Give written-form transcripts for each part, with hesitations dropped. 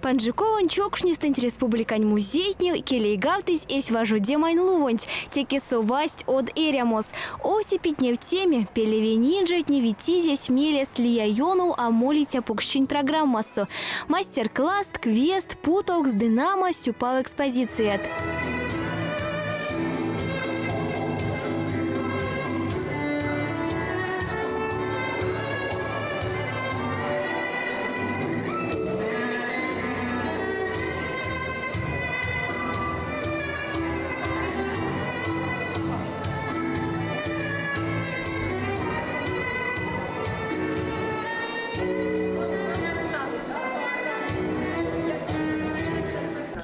Панджикован чокшнистынь республикань музейтне келейгавтысь эсь важудемайн лувонть, теке совасть от эрямос. Осипитне в теме пелевенинжетне витизесь мелес лияйону амолитя пукщинь программассо. Мастер-класс, квест, путокс, динамо, сюпав экспозицият.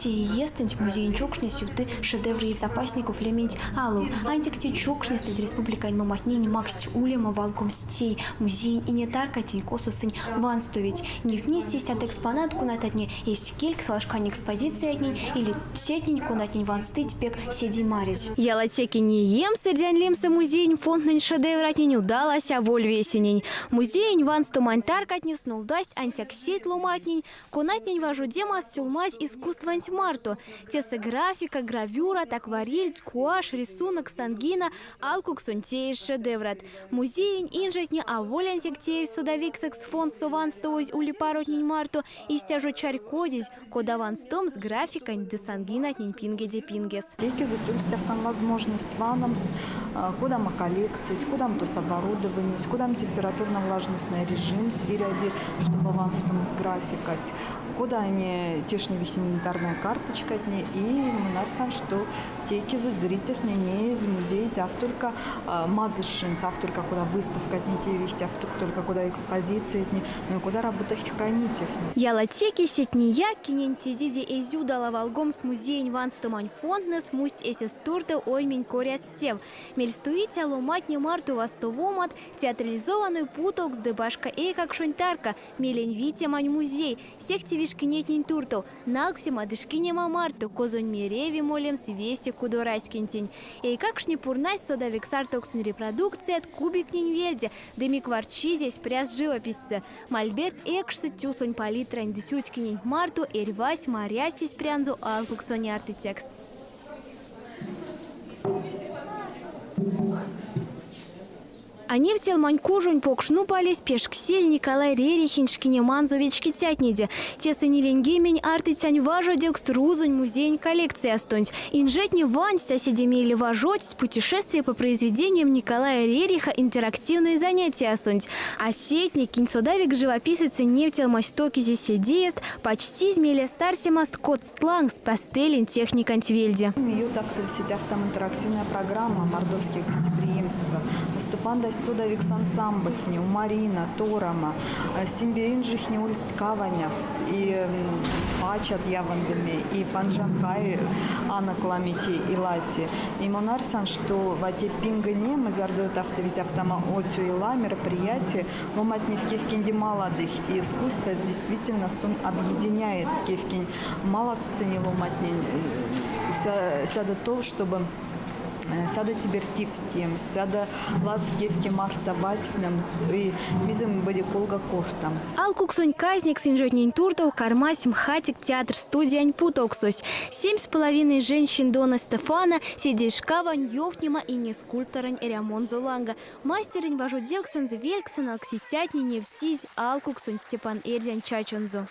Естынь музей чокшнись юты шедевры из запасников лемень алу. Антикти чокшнись из республикой номатнень максть улема валком стей. Музей и не таркатень косусынь ванстовить. Не вместись от экспонатку на татне есть кельк свалшкань экспозиции от ней или сетнень кунатнень ванстыть пек седи марис. Ялатеки не ем средян лемса музей фонднень шедевр от ней удалась, а воль весенень. Музей вансту мантаркатни снулдасть антиксет ломатнень. Кунатнень важу дема сюлмазь искусство антимарту. Теса графика, гравюра, акварель, гуашь, рисунок, сангина, алкуксунтей, шедеврат. Музей инжетни аволянтиктеев судовиксекс фонд суванстовоз улипаротнень марту и стяжу чарькодись, кодаванстом с графикой де сангинатнень пинге де пингес. Теки затюльстях там возможность ванамс, куда мы коллекции, куда мы то с оборудованием, куда мы температурно-влажностный режим свиряби, чтобы вам в том с графикать, куда они тешни вихинитарная карточка от ней, и нарсан, что теки за зритель не из музея, а только мазышин, а только куда выставка от ней вихть, а только куда экспозиции от ней, ну и куда работать хранитель. Яла теки сетния кинентидиди эзюдала волгом с музеем ванстомань фонднес мусть эсис турта оймень корястев. Мельстуите ломатни марту вастовомат театрализованную путок с дебашка как шунтарка, мелень витямань музей, сехти вишкинетнень турту, налксима дышкинема марту, козонь миреви молем свеси кудорайскинтень. И как шнипурнась сода вексар токсин репродукция от кубик нинвельде, демик варчи здесь пряс живописца. Мольберт экшсы тюсонь палитрань десюткинень марту эрвась марясись прянзу алкуксони артитекс. Они в телманькужунь покшну пались пешксель Николай Рерихиншкине манзовички тятниде. Тесы ленгемень артитянь важо декструзунь музейн коллекции астонь. Инжетни вань соседемели важоть с путешествия по произведениям Николая Рериха интерактивные занятия астонь. А сетник кинцодавик живописец не в телмастоке здесь идеест почти змеля старсимаст кот стланг с пастелин техник антвельде. Мьют автовисеть интерактивная программа «Мордовские гостеприимства». Выступанда судовик сансамбатни, у Марина, Торама, Симбиринжихни ульсткаванев, и Пачат Явандами, и Панжакай, Анна Кламити, и Лати. И Монарсан, что в эти пингане мы зардают автовить автома осю и ла мероприятие, ломатни в Кевкинде молодых. И искусство действительно сун объединяет в Кевкин мало в цене ломатни. Сяда то, чтобы сада тибертив тем, сада лацкевки марта басфнам и мизем боди колга кортамс. Алкуксонь казник синжетнень туртов кармась мхатик театр студиянь путоксось. 7,5 женщин Дона Стефана сидишкавань ёвтнима и не скульпторань Эрямон Золанга. Мастерень важуделксан звельксан алкситятни нефтизь алкуксонь Степан Эрдян Чачонзо.